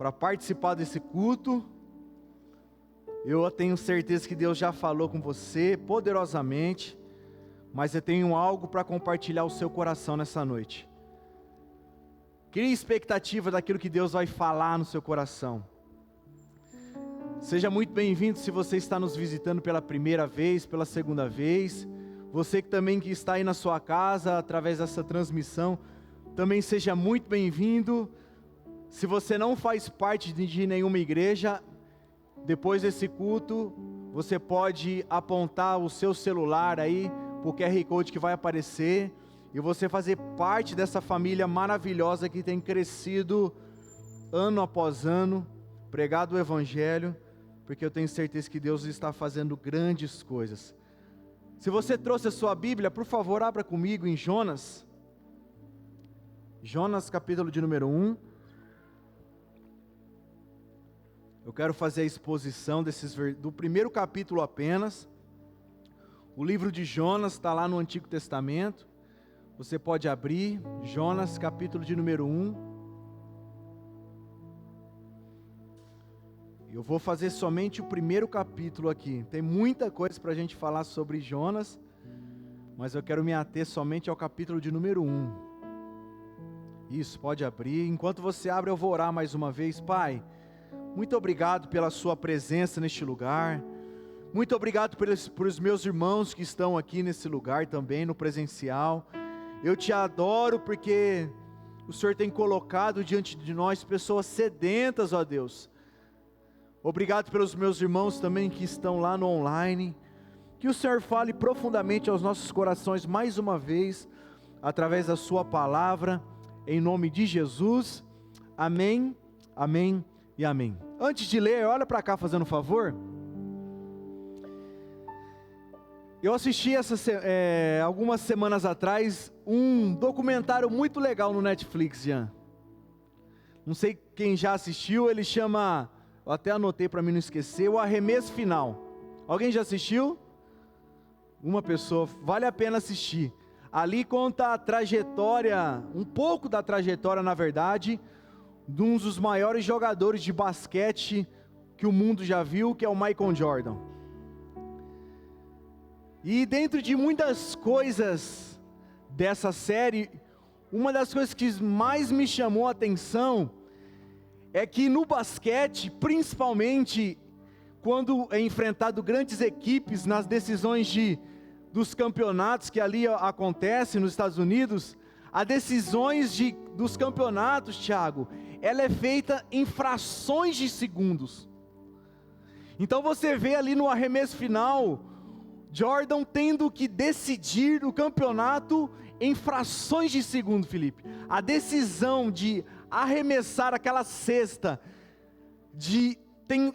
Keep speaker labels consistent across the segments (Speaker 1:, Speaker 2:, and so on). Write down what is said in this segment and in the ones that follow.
Speaker 1: para participar desse culto. Eu tenho certeza que Deus já falou com você poderosamente, mas eu tenho algo para compartilhar o seu coração nessa noite. Crie expectativa daquilo que Deus vai falar no seu coração. Seja muito bem-vindo se você está nos visitando pela primeira vez, pela segunda vez. Você que também que está aí na sua casa, através dessa transmissão, também seja muito bem-vindo. Se você não faz parte de nenhuma igreja, depois desse culto, você pode apontar o seu celular aí para o QR Code que vai aparecer, e você fazer parte dessa família maravilhosa que tem crescido ano após ano, pregado o Evangelho, porque eu tenho certeza que Deus está fazendo grandes coisas. Se você trouxe a sua Bíblia, por favor, abra comigo em Jonas. Jonas, capítulo de número 1. Eu quero fazer a exposição do primeiro capítulo apenas. O livro de Jonas está lá no Antigo Testamento. Você pode abrir, Jonas, capítulo de número 1. Eu vou fazer somente o primeiro capítulo aqui. Tem muita coisa para a gente falar sobre Jonas, mas eu quero me ater somente ao capítulo de número 1. Isso, pode abrir. Enquanto você abre, eu vou orar mais uma vez. Pai, muito obrigado pela sua presença neste lugar. Muito obrigado por os meus irmãos que estão aqui nesse lugar também, no presencial. Eu te adoro porque o Senhor tem colocado diante de nós pessoas sedentas, ó Deus. Obrigado pelos meus irmãos também que estão lá no online. Que o Senhor fale profundamente aos nossos corações mais uma vez, através da sua palavra, em nome de Jesus. Amém, amém e amém. Antes de ler, olha para cá fazendo um favor. Eu assisti algumas semanas atrás um documentário muito legal no Netflix, Jean. Não sei quem já assistiu, ele chama, eu até anotei para mim não esquecer, O Arremesso Final. Alguém já assistiu? Uma pessoa, vale a pena assistir. Ali conta a trajetória, um pouco da trajetória na verdade, de um dos maiores jogadores de basquete que o mundo já viu, que é o Michael Jordan. E dentro de muitas coisas dessa série, uma das coisas que mais me chamou a atenção é que no basquete, principalmente quando é enfrentado grandes equipes nas decisões dos campeonatos que ali acontecem nos Estados Unidos, as decisões dos campeonatos, Thiago, ela é feita em frações de segundos. Então você vê ali no arremesso final, Jordan tendo que decidir o campeonato em frações de segundo, Felipe. A decisão de arremessar aquela cesta, de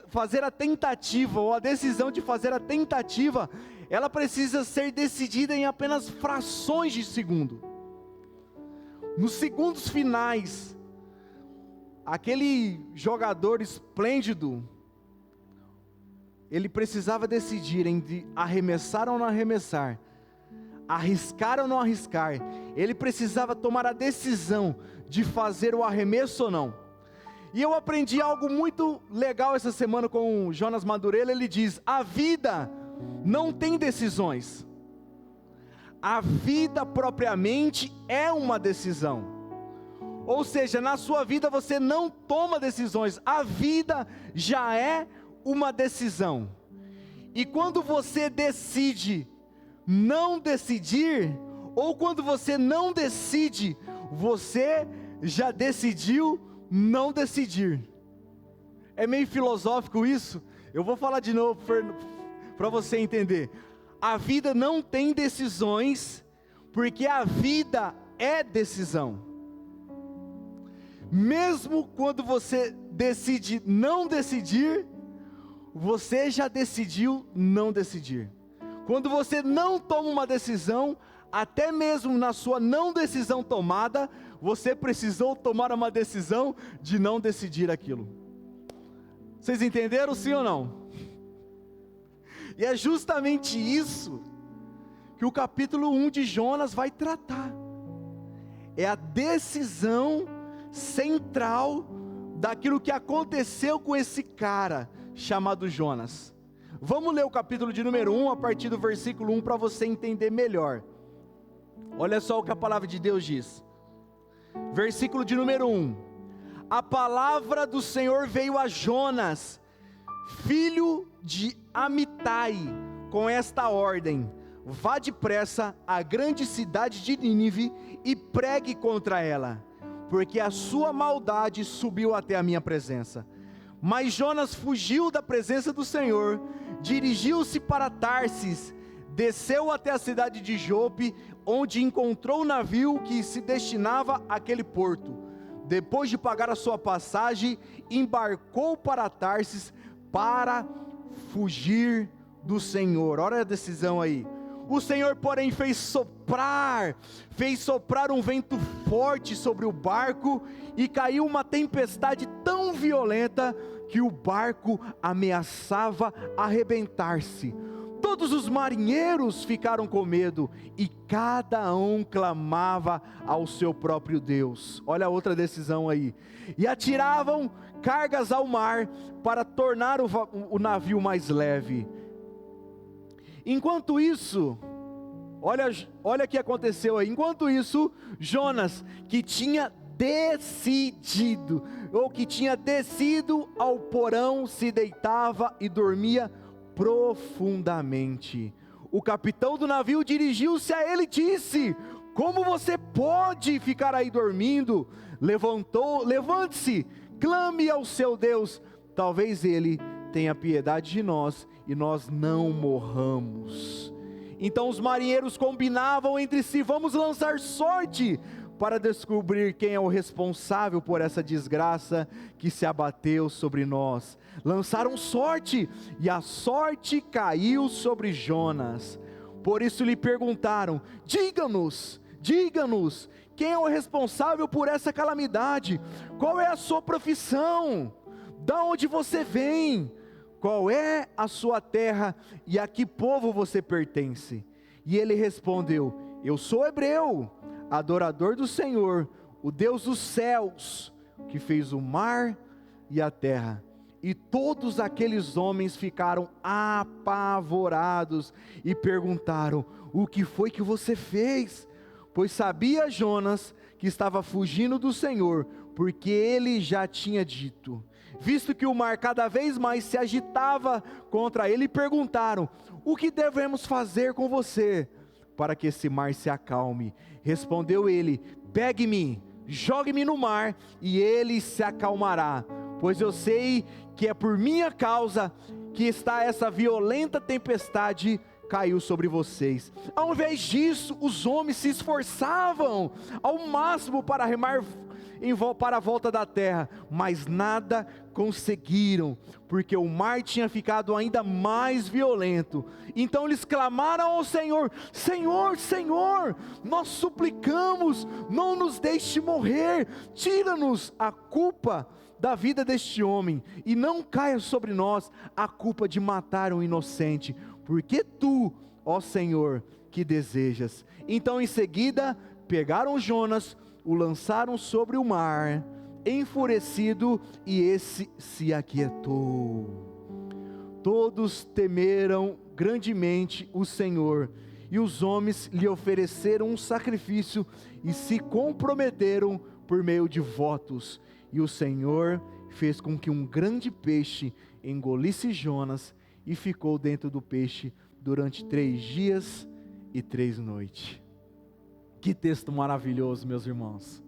Speaker 1: fazer a tentativa, ou a decisão de fazer a tentativa, ela precisa ser decidida em apenas frações de segundo. Nos segundos finais, aquele jogador esplêndido, ele precisava decidir entre arremessar ou não arremessar, arriscar ou não arriscar. Ele precisava tomar a decisão de fazer o arremesso ou não. E eu aprendi algo muito legal essa semana com o Jonas Madureira. Ele diz: a vida não tem decisões. A vida propriamente é uma decisão. Ou seja, na sua vida você não toma decisões, a vida já é uma decisão. E quando você decide não decidir, ou quando você não decide, você já decidiu não decidir. É meio filosófico isso. Eu vou falar de novo para você entender. A vida não tem decisões, porque a vida é decisão. Mesmo quando você decide não decidir, você já decidiu não decidir. Quando você não toma uma decisão, até mesmo na sua não decisão tomada, você precisou tomar uma decisão de não decidir aquilo. Vocês entenderam, sim ou não? E é justamente isso que o capítulo 1 de Jonas vai tratar. É a decisão central daquilo que aconteceu com esse cara chamado Jonas. Vamos ler o capítulo de número 1, a partir do versículo 1, para você entender melhor. Olha só o que a palavra de Deus diz. Versículo de número 1. A palavra do Senhor veio a Jonas, filho de Amitai, com esta ordem: vá depressa à grande cidade de Nínive e pregue contra ela, porque a sua maldade subiu até a minha presença. Mas Jonas fugiu da presença do Senhor, dirigiu-se para Tarsis, desceu até a cidade de Jope, onde encontrou o navio que se destinava àquele porto. Depois de pagar a sua passagem, embarcou para Tarsis para fugir do Senhor. Olha a decisão aí. O Senhor, porém, fez soprar um vento forte sobre o barco, e caiu uma tempestade tão violenta que o barco ameaçava arrebentar-se. Todos os marinheiros ficaram com medo, e cada um clamava ao seu próprio Deus. Olha a outra decisão aí. E atiravam cargas ao mar para tornar o navio mais leve. Enquanto isso, olha o que aconteceu aí. Enquanto isso, Jonas, que tinha descido ao porão, se deitava e dormia profundamente. O capitão do navio dirigiu-se a ele e disse: como você pode ficar aí dormindo? Levante-se, clame ao seu Deus, talvez ele tenha piedade de nós e nós não morramos. Então os marinheiros combinavam entre si: vamos lançar sorte para descobrir quem é o responsável por essa desgraça que se abateu sobre nós. Lançaram sorte, e a sorte caiu sobre Jonas. Por isso lhe perguntaram: diga-nos, quem é o responsável por essa calamidade? Qual é a sua profissão? Da onde você vem? Qual é a sua terra e a que povo você pertence? E ele respondeu: eu sou hebreu, adorador do Senhor, o Deus dos céus, que fez o mar e a terra. E todos aqueles homens ficaram apavorados e perguntaram: o que foi que você fez? Pois sabia Jonas que estava fugindo do Senhor, porque ele já tinha dito. Visto que o mar cada vez mais se agitava contra ele, perguntaram: o que devemos fazer com você para que esse mar se acalme? Respondeu ele: pegue-me, jogue-me no mar, e ele se acalmará, pois eu sei que é por minha causa que está essa violenta tempestade caiu sobre vocês. Ao invés disso, os homens se esforçavam ao máximo para remar para a volta da terra, mas nada conseguiram, porque o mar tinha ficado ainda mais violento. Então eles clamaram ao Senhor: Senhor, Senhor, nós suplicamos, não nos deixe morrer, tira-nos a culpa da vida deste homem, e não caia sobre nós a culpa de matar um inocente, porque tu, ó Senhor, que desejas. Então em seguida pegaram Jonas, o lançaram sobre o mar, enfurecido, e esse se aquietou. Todos temeram grandemente o Senhor, e os homens lhe ofereceram um sacrifício, e se comprometeram por meio de votos. E o Senhor fez com que um grande peixe engolisse Jonas, e ficou dentro do peixe durante 3 dias e 3 noites. Que texto maravilhoso, meus irmãos.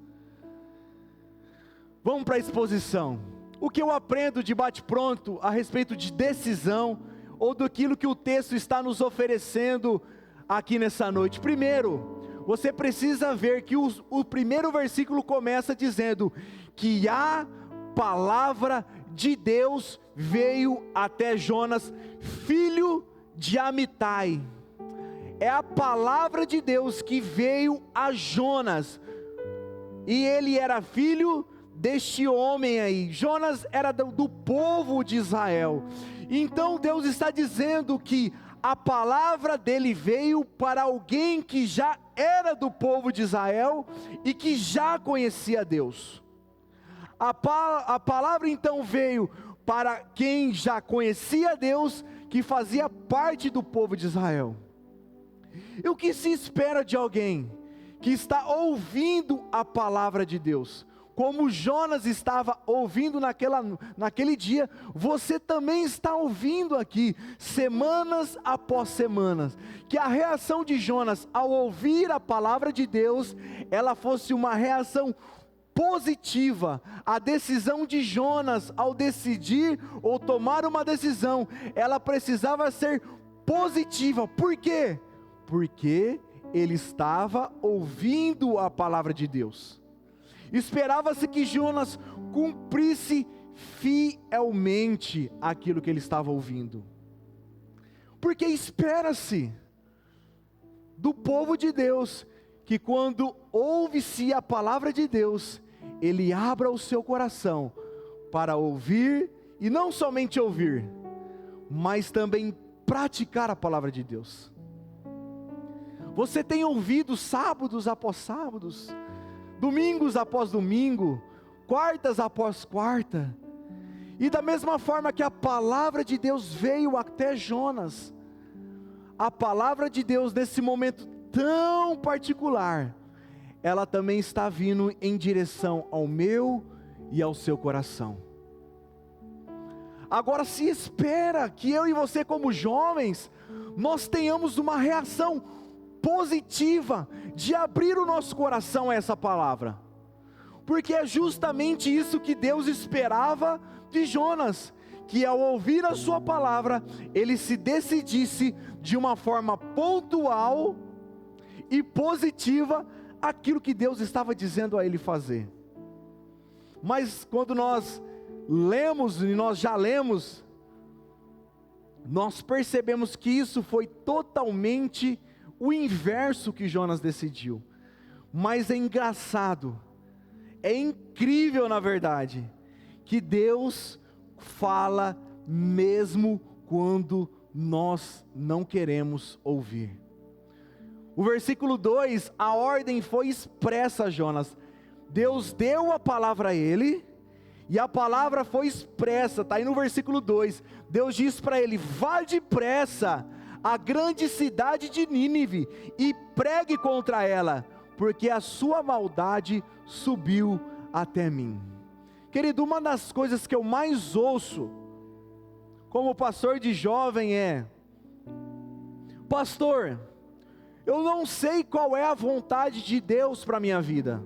Speaker 1: Vamos para a exposição. O que eu aprendo de bate-pronto a respeito de decisão, ou daquilo que o texto está nos oferecendo aqui nessa noite? Primeiro, você precisa ver que o primeiro versículo começa dizendo que a palavra de Deus veio até Jonas, filho de Amitai. É a palavra de Deus que veio a Jonas, e ele era filho deste homem aí. Jonas era do povo de Israel. Então Deus está dizendo que a palavra dele veio para alguém que já era do povo de Israel e que já conhecia Deus. A palavra então veio para quem já conhecia Deus, que fazia parte do povo de Israel. E o que se espera de alguém que está ouvindo a palavra de Deus? Como Jonas estava ouvindo naquele dia, você também está ouvindo aqui, semanas após semanas, que a reação de Jonas ao ouvir a palavra de Deus, ela fosse uma reação positiva. A decisão de Jonas ao decidir ou tomar uma decisão, ela precisava ser positiva. Por quê? Porque ele estava ouvindo a palavra de Deus. Esperava-se que Jonas cumprisse fielmente aquilo que ele estava ouvindo, porque espera-se do povo de Deus, que quando ouve-se a palavra de Deus, ele abra o seu coração para ouvir, e não somente ouvir, mas também praticar a palavra de Deus. Você tem ouvido sábados após sábados, domingos após domingo, quartas após quarta, e da mesma forma que a palavra de Deus veio até Jonas, a palavra de Deus nesse momento tão particular, ela também está vindo em direção ao meu e ao seu coração. Agora se espera que eu e você, como jovens, nós tenhamos uma reação positiva, de abrir o nosso coração a essa palavra, porque é justamente isso que Deus esperava de Jonas, que ao ouvir a sua palavra, ele se decidisse de uma forma pontual e positiva, aquilo que Deus estava dizendo a ele fazer. Mas quando nós lemos, e nós já lemos, nós percebemos que isso foi totalmente o inverso que Jonas decidiu. Mas é engraçado, é incrível na verdade, que Deus fala mesmo quando nós não queremos ouvir. O versículo 2, a ordem foi expressa a Jonas. Deus deu a palavra a ele, e a palavra foi expressa, está aí no versículo 2, Deus diz para ele: vá depressa a grande cidade de Nínive, e pregue contra ela, porque a sua maldade subiu até mim. Querido, uma das coisas que eu mais ouço, como pastor de jovem, é: pastor, eu não sei qual é a vontade de Deus para a minha vida.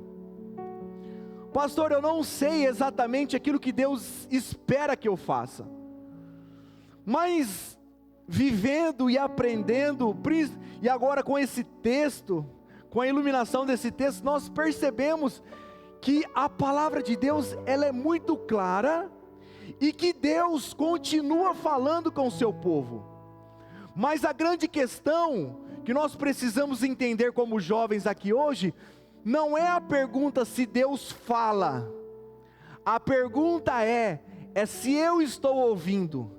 Speaker 1: Pastor, eu não sei exatamente aquilo que Deus espera que eu faça. Mas vivendo e aprendendo, e agora com esse texto, com a iluminação desse texto, nós percebemos que a palavra de Deus, ela é muito clara, e que Deus continua falando com o seu povo. Mas a grande questão que nós precisamos entender como jovens aqui hoje, não é a pergunta se Deus fala, a pergunta é se eu estou ouvindo,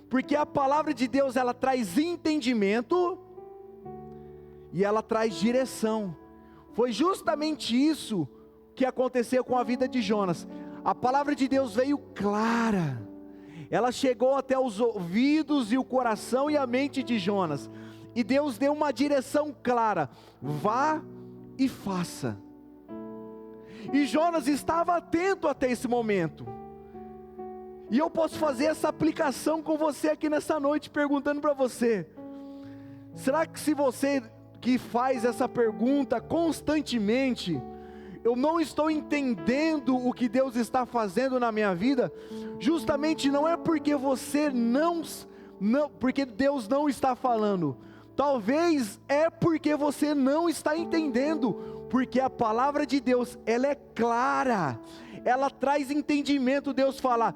Speaker 1: porque a palavra de Deus, ela traz entendimento, e ela traz direção. Foi justamente isso que aconteceu com a vida de Jonas. A palavra de Deus veio clara, ela chegou até os ouvidos e o coração e a mente de Jonas, e Deus deu uma direção clara: vá e faça. E Jonas estava atento até esse momento, e eu posso fazer essa aplicação com você aqui nessa noite, perguntando para você: será que se você que faz essa pergunta constantemente, eu não estou entendendo o que Deus está fazendo na minha vida? Justamente não é porque você não porque Deus não está falando, talvez é porque você não está entendendo, porque a palavra de Deus, ela é clara, ela traz entendimento. Deus fala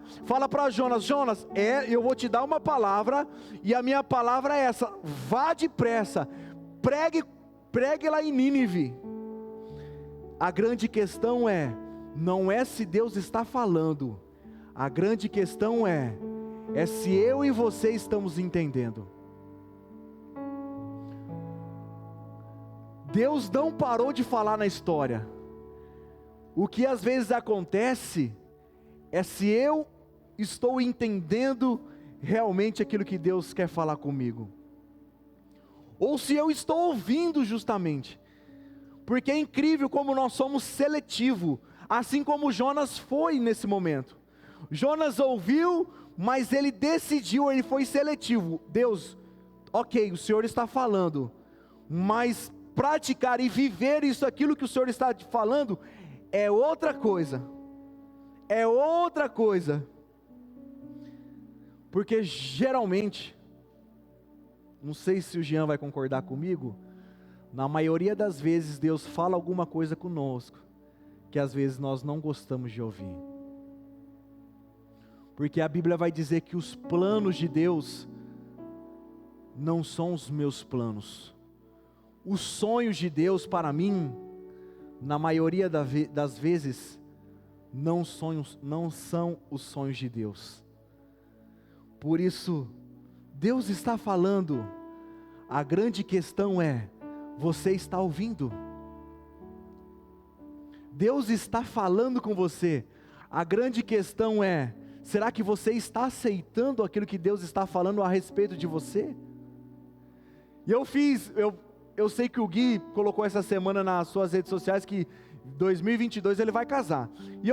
Speaker 1: para Jonas: Jonas, eu vou te dar uma palavra, e a minha palavra é essa: vá depressa, pregue lá em Nínive. A grande questão não é se Deus está falando, a grande questão é se eu e você estamos entendendo. Deus não parou de falar na história. O que às vezes acontece é se eu estou entendendo realmente aquilo que Deus quer falar comigo, ou se eu estou ouvindo justamente, porque é incrível como nós somos seletivos, assim como Jonas foi nesse momento. Jonas ouviu, mas ele decidiu, ele foi seletivo. Deus, ok, o Senhor está falando, mas praticar e viver isso, aquilo que o Senhor está falando, é outra coisa. É outra coisa. Porque geralmente, não sei se o Jean vai concordar comigo, na maioria das vezes Deus fala alguma coisa conosco, que às vezes nós não gostamos de ouvir. Porque a Bíblia vai dizer que os planos de Deus não são os meus planos. Os sonhos de Deus para mim, na maioria das vezes, não são os sonhos de Deus. Por isso, Deus está falando, a grande questão é, você está ouvindo? Deus está falando com você, a grande questão é, será que você está aceitando aquilo que Deus está falando a respeito de você? E eu sei que o Gui colocou essa semana nas suas redes sociais que 2022 ele vai casar. E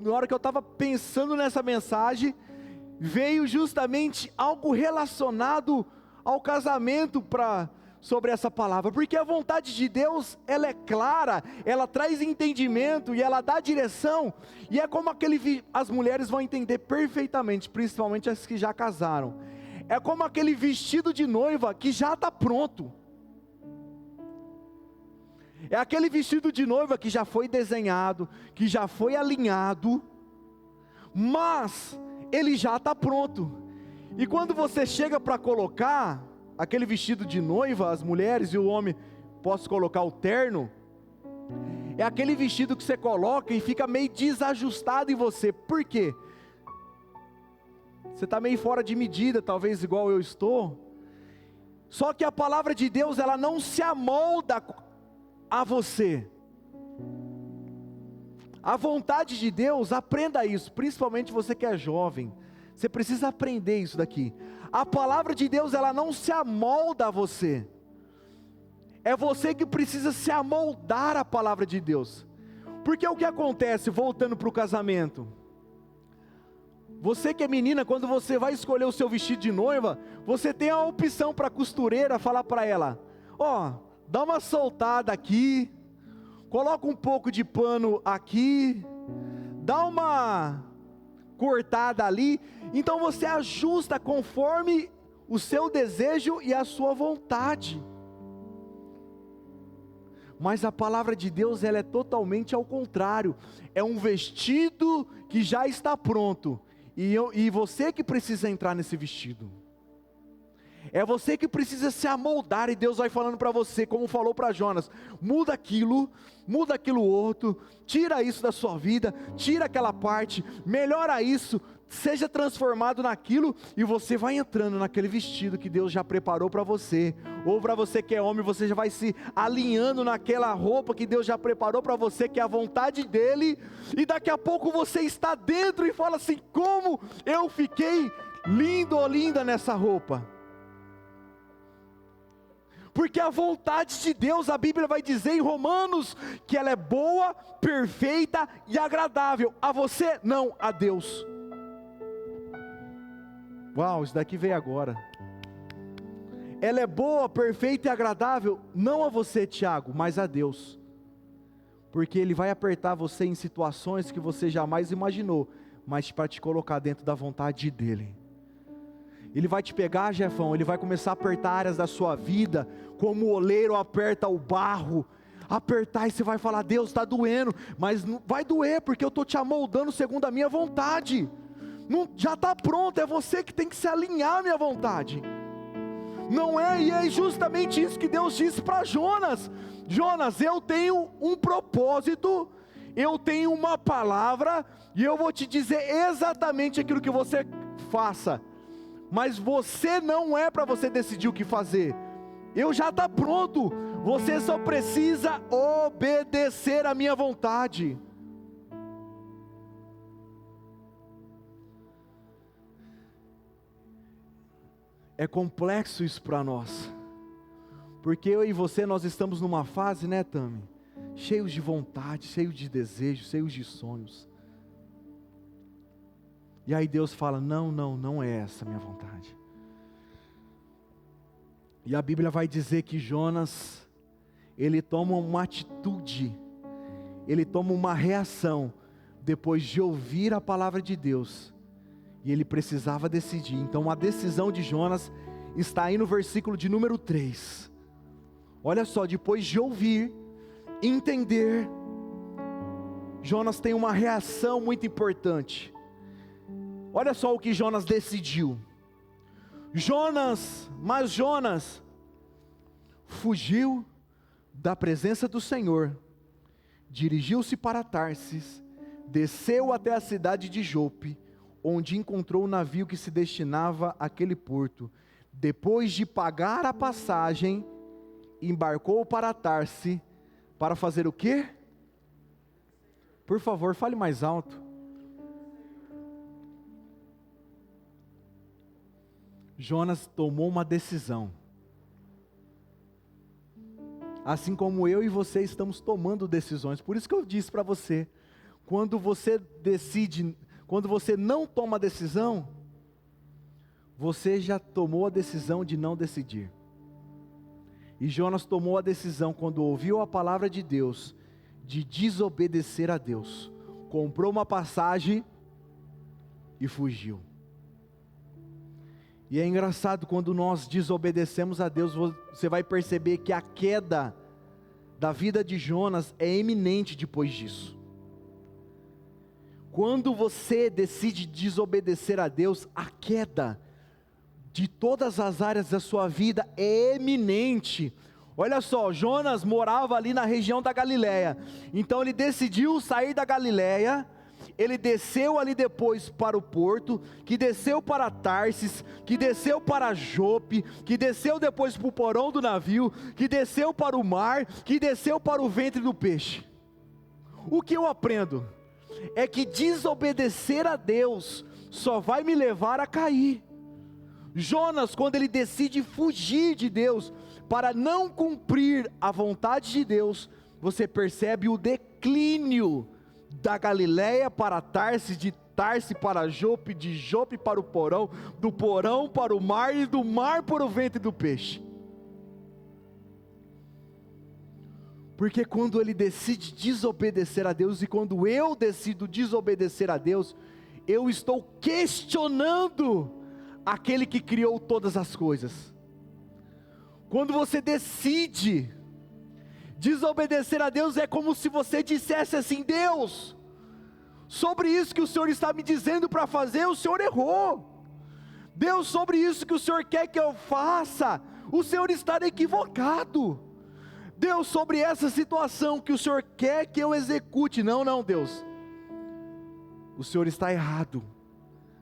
Speaker 1: na hora que eu estava pensando nessa mensagem, veio justamente algo relacionado ao casamento sobre essa palavra, porque a vontade de Deus, ela é clara, ela traz entendimento e ela dá direção, e é como as mulheres vão entender perfeitamente, principalmente as que já casaram, é como aquele vestido de noiva que já está pronto, é aquele vestido de noiva que já foi desenhado, que já foi alinhado, mas ele já está pronto, e quando você chega para colocar aquele vestido de noiva, as mulheres e o homem, posso colocar o terno, é aquele vestido que você coloca e fica meio desajustado em você. Por quê? Você está meio fora de medida, talvez igual eu estou. Só que a palavra de Deus, ela não se amolda a você. A vontade de Deus, aprenda isso, principalmente você que é jovem, você precisa aprender isso daqui. A palavra de Deus, ela não se amolda a você, é você que precisa se amoldar à palavra de Deus. Porque o que acontece, voltando para o casamento, você que é menina, quando você vai escolher o seu vestido de noiva, você tem a opção para a costureira falar para ela, dá uma soltada aqui, coloca um pouco de pano aqui, dá uma cortada ali, então você ajusta conforme o seu desejo e a sua vontade. Mas a palavra de Deus, ela é totalmente ao contrário, é um vestido que já está pronto, e você que precisa entrar nesse vestido, é você que precisa se amoldar, e Deus vai falando para você, como falou para Jonas, muda aquilo outro, tira isso da sua vida, tira aquela parte, melhora isso, seja transformado naquilo, e você vai entrando naquele vestido que Deus já preparou para você, ou para você que é homem, você já vai se alinhando naquela roupa que Deus já preparou para você, que é a vontade dEle, e daqui a pouco você está dentro e fala assim, como eu fiquei lindo ou linda nessa roupa. Porque a vontade de Deus, a Bíblia vai dizer em Romanos, que ela é boa, perfeita e agradável, a você não, a Deus. Uau, isso daqui veio agora. Ela é boa, perfeita e agradável, não a você, Tiago, mas a Deus. Porque Ele vai apertar você em situações que você jamais imaginou, mas para te colocar dentro da vontade dEle. Ele vai te pegar, Jefão, Ele vai começar a apertar áreas da sua vida, como o oleiro aperta o barro, apertar, e você vai falar, Deus está doendo, mas não vai doer, porque eu estou te amoldando segundo a minha vontade, já está pronto, é você que tem que se alinhar à minha vontade, não é? E é justamente isso que Deus disse para Jonas, Jonas, eu tenho um propósito, eu tenho uma palavra, e eu vou te dizer exatamente aquilo que você faça, mas você não é para você decidir o que fazer, eu já está pronto, você só precisa obedecer à minha vontade. É complexo isso para nós, porque eu e você, nós estamos numa fase, né, Tami? Cheios de vontade, cheios de desejos, cheios de sonhos. E aí Deus fala, não é essa a minha vontade. E a Bíblia vai dizer que Jonas, ele toma uma atitude, ele toma uma reação, depois de ouvir a palavra de Deus, e ele precisava decidir. Então a decisão de Jonas está aí no versículo de número 3. Olha só, depois de ouvir, entender, Jonas tem uma reação muito importante. Olha só o que Jonas decidiu. Mas Jonas fugiu da presença do Senhor, dirigiu-se para Tarsis, desceu até a cidade de Jope, onde encontrou o navio que se destinava àquele porto. Depois de pagar a passagem, embarcou para Tarsis, para fazer o quê? Por favor, fale mais alto. Jonas tomou uma decisão. Assim como eu e você estamos tomando decisões. Por isso que eu disse para você, quando você decide, quando você não toma decisão, você já tomou a decisão de não decidir. E Jonas tomou a decisão quando ouviu a palavra de Deus, de desobedecer a Deus. Comprou uma passagem e fugiu. E é engraçado, quando nós desobedecemos a Deus, você vai perceber que a queda da vida de Jonas é iminente depois disso. Quando você decide desobedecer a Deus, a queda de todas as áreas da sua vida é eminente. Olha só, Jonas morava ali na região da Galileia, então ele decidiu sair da Galileia. Ele desceu ali depois para o porto, que desceu para Tarsis, que desceu para Jope, que desceu depois para o porão do navio, que desceu para o mar, que desceu para o ventre do peixe. O que eu aprendo é que desobedecer a Deus só vai me levar a cair. Jonas, quando ele decide fugir de Deus, para não cumprir a vontade de Deus, você percebe o declínio da Galileia para Tarsis, de Tarsis para Jope, de Jope para o porão, do porão para o mar e do mar para o ventre do peixe. Porque quando ele decide desobedecer a Deus, e quando eu decido desobedecer a Deus, eu estou questionando aquele que criou todas as coisas. Quando você decide desobedecer a Deus, é como se você dissesse assim: Deus, sobre isso que o Senhor está me dizendo para fazer, o Senhor errou. Deus, sobre isso que o Senhor quer que eu faça, o Senhor está equivocado. Deus, sobre essa situação que o Senhor quer que eu execute, não, Deus, o Senhor está errado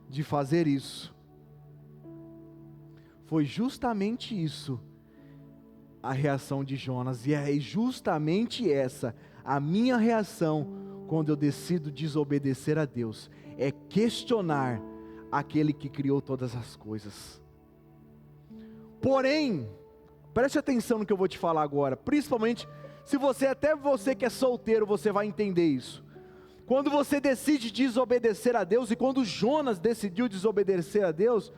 Speaker 1: de fazer isso. Foi justamente isso a reação de Jonas, e é justamente essa a minha reação quando eu decido desobedecer a Deus, é questionar aquele que criou todas as coisas. Porém, preste atenção no que eu vou te falar agora, principalmente se até você que é solteiro, você vai entender isso. Quando você decide desobedecer a Deus, e quando Jonas decidiu desobedecer a Deus,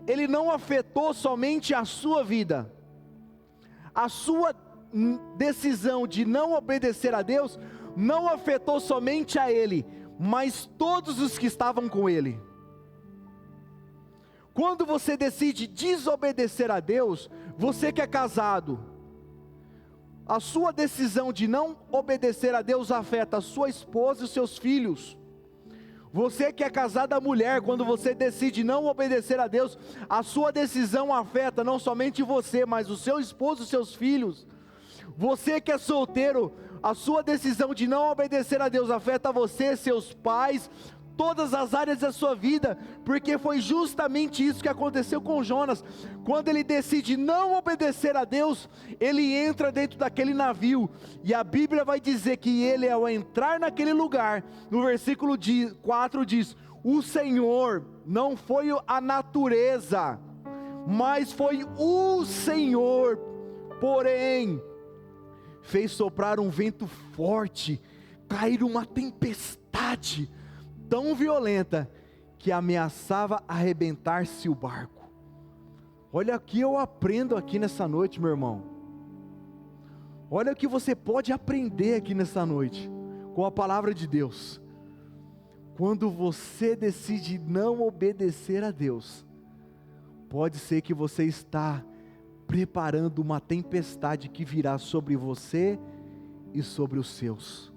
Speaker 1: ele não afetou somente a sua vida. A sua decisão de não obedecer a Deus não afetou somente a ele, mas todos os que estavam com ele. Quando você decide desobedecer a Deus, você que é casado, a sua decisão de não obedecer a Deus afeta a sua esposa e os seus filhos. Você que é casada mulher, quando você decide não obedecer a Deus, a sua decisão afeta não somente você, mas o seu esposo e os seus filhos. Você que é solteiro, a sua decisão de não obedecer a Deus afeta você, seus pais, todas as áreas da sua vida, porque foi justamente isso que aconteceu com Jonas. Quando ele decide não obedecer a Deus, ele entra dentro daquele navio, e a Bíblia vai dizer que ele, ao entrar naquele lugar, no versículo 4 diz: o Senhor, não foi a natureza, mas foi o Senhor, porém, fez soprar um vento forte, cair uma tempestade tão violenta, que ameaçava arrebentar-se o barco. Olha o que eu aprendo aqui nessa noite, meu irmão. Olha o que você pode aprender aqui nessa noite, com a palavra de Deus. Quando você decide não obedecer a Deus, pode ser que você está preparando uma tempestade que virá sobre você e sobre os seus.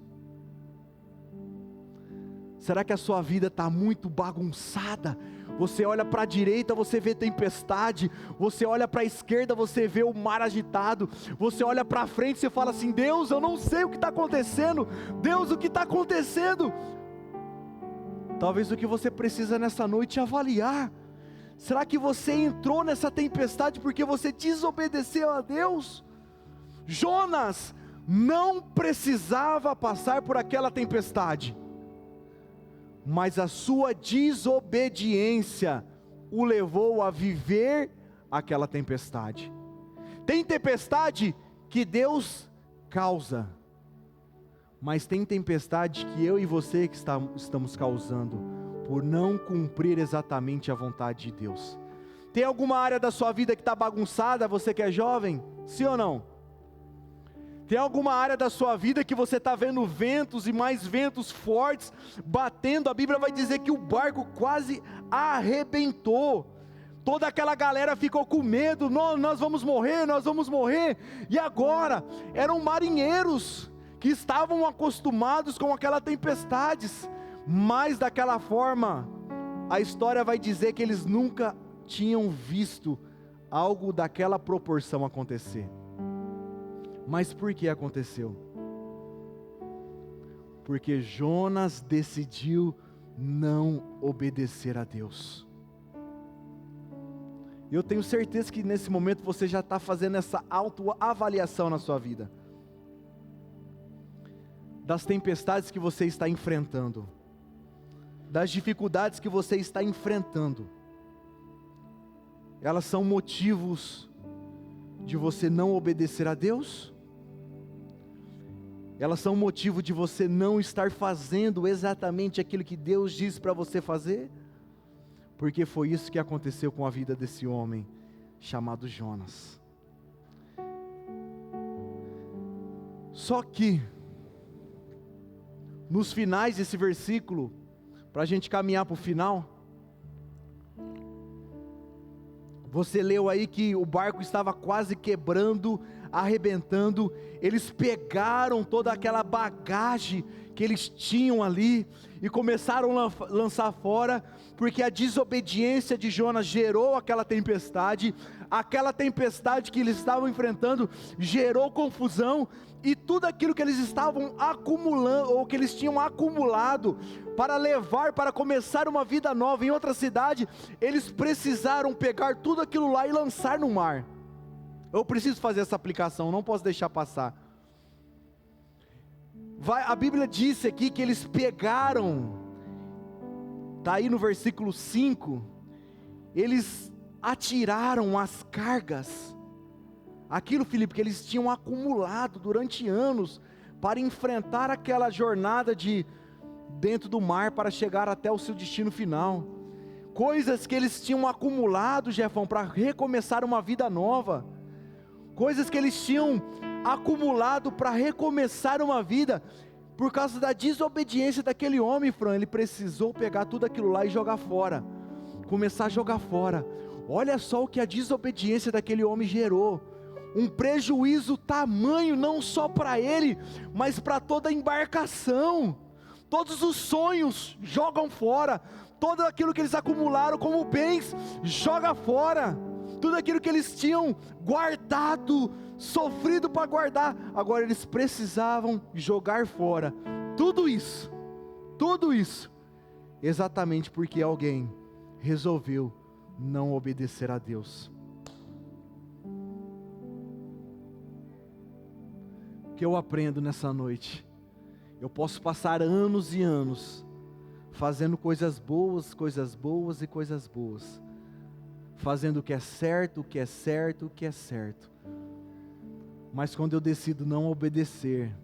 Speaker 1: Será que a sua vida está muito bagunçada? Você olha para a direita, você vê tempestade. Você olha para a esquerda, você vê o mar agitado. Você olha para frente, você fala assim: Deus, eu não sei o que está acontecendo. Deus, o que está acontecendo? Talvez o que você precisa nessa noite é avaliar. Será que você entrou nessa tempestade porque você desobedeceu a Deus? Jonas não precisava passar por aquela tempestade, mas a sua desobediência o levou a viver aquela tempestade. Tem tempestade que Deus causa, mas tem tempestade que eu e você que estamos causando, por não cumprir exatamente a vontade de Deus. Tem alguma área da sua vida que está bagunçada, você que é jovem? Sim ou não? Tem alguma área da sua vida que você está vendo ventos e mais ventos fortes batendo? A Bíblia vai dizer que o barco quase arrebentou. Toda aquela galera ficou com medo: nós vamos morrer, nós vamos morrer. E agora, eram marinheiros que estavam acostumados com aquelas tempestades, mas daquela forma, a história vai dizer que eles nunca tinham visto algo daquela proporção acontecer. Mas por que aconteceu? Porque Jonas decidiu não obedecer a Deus. Eu tenho certeza que nesse momento você já está fazendo essa autoavaliação na sua vida, das tempestades que você está enfrentando, das dificuldades que você está enfrentando. Elas são motivos de você não obedecer a Deus? Elas são motivo de você não estar fazendo exatamente aquilo que Deus diz para você fazer? Porque foi isso que aconteceu com a vida desse homem chamado Jonas. Só que nos finais desse versículo, para a gente caminhar para o final, você leu aí que o barco estava quase quebrando, arrebentando. Eles pegaram toda aquela bagagem que eles tinham ali e começaram a lançar fora, porque a desobediência de Jonas gerou aquela tempestade que eles estavam enfrentando gerou confusão, e tudo aquilo que eles estavam acumulando, ou que eles tinham acumulado, para começar uma vida nova em outra cidade, eles precisaram pegar tudo aquilo lá e lançar no mar. Eu preciso fazer essa aplicação, não posso deixar passar. A Bíblia disse aqui que eles pegaram, está aí no versículo 5, eles atiraram as cargas, aquilo, Filipe, que eles tinham acumulado durante anos, para enfrentar aquela jornada dentro do mar, para chegar até o seu destino final, coisas que eles tinham acumulado, Jefão, para recomeçar uma vida nova, coisas que eles tinham acumulado para recomeçar uma vida. Por causa da desobediência daquele homem, Fran, ele precisou pegar tudo aquilo lá e jogar fora, começar a jogar fora. Olha só o que a desobediência daquele homem gerou, um prejuízo tamanho, não só para ele, mas para toda a embarcação. Todos os sonhos jogam fora, tudo aquilo que eles acumularam como bens, joga fora, tudo aquilo que eles tinham guardado, sofrido para guardar, agora eles precisavam jogar fora, tudo isso, exatamente porque alguém resolveu não obedecer a Deus. O que eu aprendo nessa noite? Eu posso passar anos e anos fazendo coisas boas, fazendo o que é certo, o que é certo, o que é certo. Mas quando eu decido não obedecer,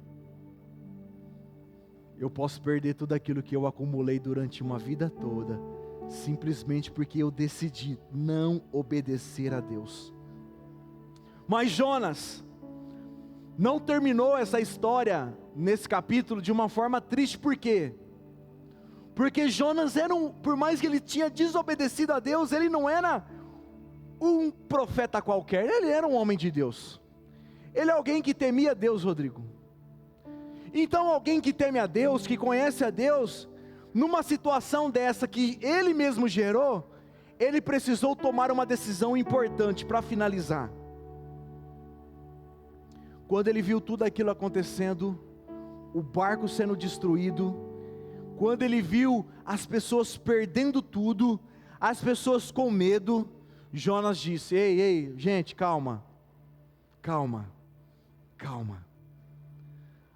Speaker 1: eu posso perder tudo aquilo que eu acumulei durante uma vida toda, simplesmente porque eu decidi não obedecer a Deus. Mas Jonas não terminou essa história nesse capítulo de uma forma triste. Por quê? Porque Jonas por mais que ele tinha desobedecido a Deus, ele não era um profeta qualquer, ele era um homem de Deus. Ele é alguém que temia Deus, Rodrigo. Então alguém que teme a Deus, que conhece a Deus, numa situação dessa que ele mesmo gerou, ele precisou tomar uma decisão importante para finalizar. Quando ele viu tudo aquilo acontecendo, o barco sendo destruído, quando ele viu as pessoas perdendo tudo, as pessoas com medo, Jonas disse: ei, gente, calma,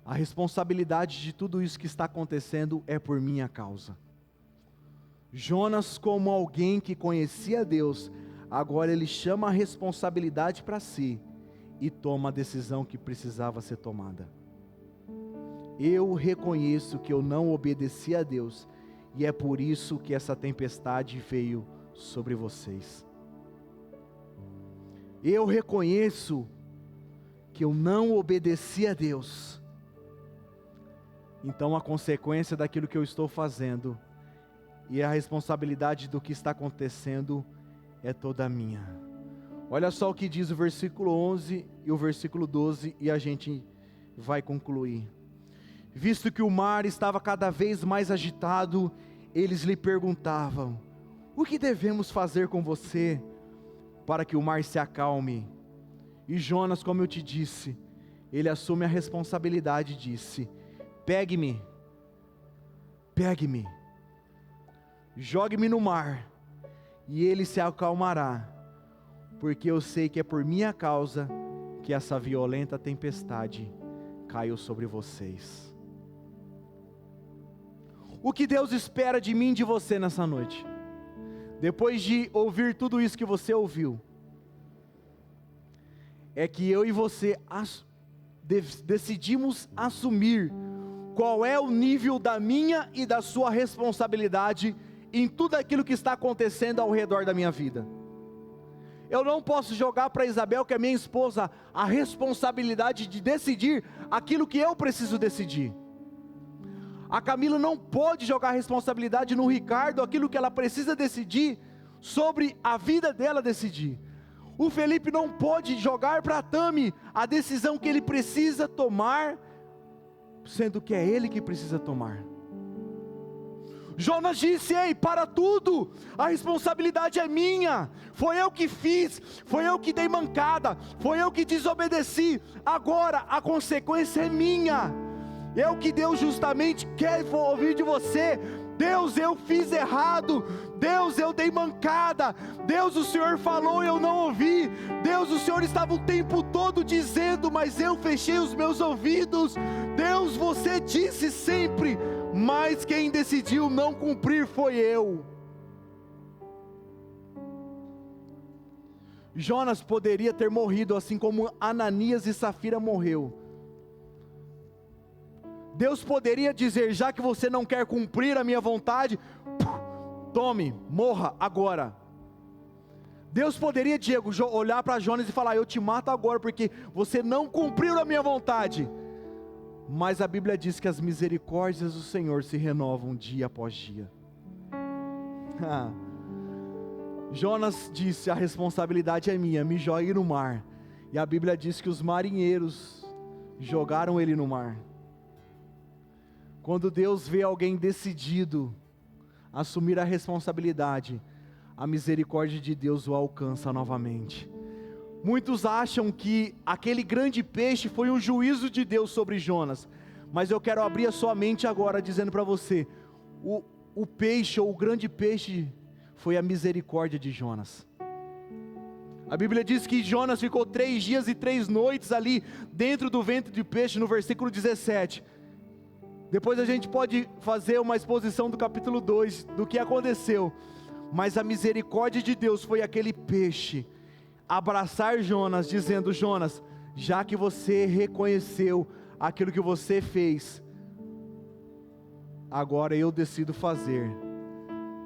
Speaker 1: a responsabilidade de tudo isso que está acontecendo é por minha causa. Jonas, como alguém que conhecia Deus, agora ele chama a responsabilidade para si, e toma a decisão que precisava ser tomada. Eu reconheço que eu não obedeci a Deus, e é por isso que essa tempestade veio sobre vocês. Eu reconheço que eu não obedeci a Deus, então a consequência daquilo que eu estou fazendo, e a responsabilidade do que está acontecendo, é toda minha. Olha só o que diz o versículo 11 e o versículo 12, e a gente vai concluir. Visto que o mar estava cada vez mais agitado, eles lhe perguntavam: o que devemos fazer com você, para que o mar se acalme? E Jonas, como eu te disse, ele assume a responsabilidade e disse: pegue-me, jogue-me no mar, e ele se acalmará, porque eu sei que é por minha causa que essa violenta tempestade caiu sobre vocês. O que Deus espera de mim e de você nessa noite, depois de ouvir tudo isso que você ouviu, é que eu e você decidimos assumir qual é o nível da minha e da sua responsabilidade em tudo aquilo que está acontecendo ao redor da minha vida. Eu não posso jogar para Isabel, que é minha esposa, a responsabilidade de decidir aquilo que eu preciso decidir. A Camila não pode jogar a responsabilidade no Ricardo, aquilo que ela precisa decidir, sobre a vida dela decidir. O Felipe não pode jogar para a Tami a decisão que ele precisa tomar, sendo que é ele que precisa tomar. Jonas disse: ei, para tudo, a responsabilidade é minha, foi eu que fiz, foi eu que dei mancada, foi eu que desobedeci, agora a consequência é minha. É o que Deus justamente quer ouvir de você. Deus, eu fiz errado. Deus, eu dei mancada. Deus, o Senhor falou e eu não ouvi. Deus, o Senhor estava o tempo todo dizendo, mas eu fechei os meus ouvidos. Deus, você disse sempre, mas quem decidiu não cumprir foi eu. Jonas poderia ter morrido assim como Ananias e Safira morreu. Deus poderia dizer: já que você não quer cumprir a minha vontade, tome, morra agora. Deus poderia, Diego, olhar para Jonas e falar: eu te mato agora porque você não cumpriu a minha vontade. Mas a Bíblia diz que as misericórdias do Senhor se renovam dia após dia. Jonas disse: a responsabilidade é minha, me jogue no mar. E a Bíblia diz que os marinheiros jogaram ele no mar. Quando Deus vê alguém decidido a assumir a responsabilidade, a misericórdia de Deus o alcança novamente. Muitos acham que aquele grande peixe foi um juízo de Deus sobre Jonas, mas eu quero abrir a sua mente agora dizendo para você, o peixe ou o grande peixe foi a misericórdia de Jonas. A Bíblia diz que Jonas ficou 3 dias e 3 noites ali dentro do ventre de peixe, no versículo 17. Depois a gente pode fazer uma exposição do capítulo 2, do que aconteceu. Mas a misericórdia de Deus foi aquele peixe abraçar Jonas, dizendo: Jonas, já que você reconheceu aquilo que você fez, agora eu decido fazer,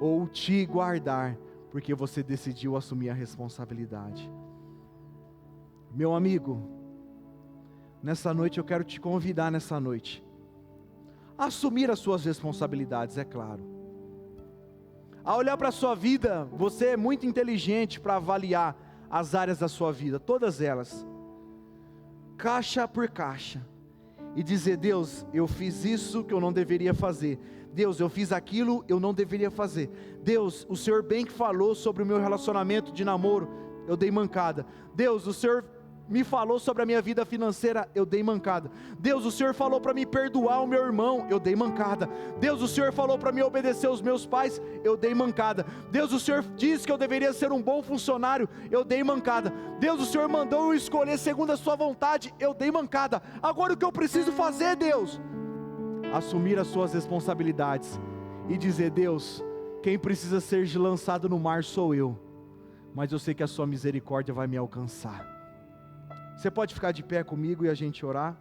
Speaker 1: ou te guardar, porque você decidiu assumir a responsabilidade. Meu amigo, nessa noite eu quero te convidar nessa noite a assumir as suas responsabilidades, é claro. A olhar para a sua vida, você é muito inteligente para avaliar as áreas da sua vida, todas elas, caixa por caixa, e dizer: Deus, eu fiz isso que eu não deveria fazer. Deus, eu fiz aquilo eu não deveria fazer. Deus, o Senhor bem que falou sobre o meu relacionamento de namoro, eu dei mancada. Deus, o Senhor me falou sobre a minha vida financeira, eu dei mancada. Deus, o Senhor falou para me perdoar o meu irmão, eu dei mancada. Deus, o Senhor falou para me obedecer os meus pais, eu dei mancada. Deus, o Senhor disse que eu deveria ser um bom funcionário, eu dei mancada. Deus, o Senhor mandou eu escolher segundo a sua vontade, eu dei mancada. Agora o que eu preciso fazer, Deus? Assumir as suas responsabilidades e dizer: Deus, quem precisa ser lançado no mar sou eu, mas eu sei que a sua misericórdia vai me alcançar. Você pode ficar de pé comigo e a gente orar?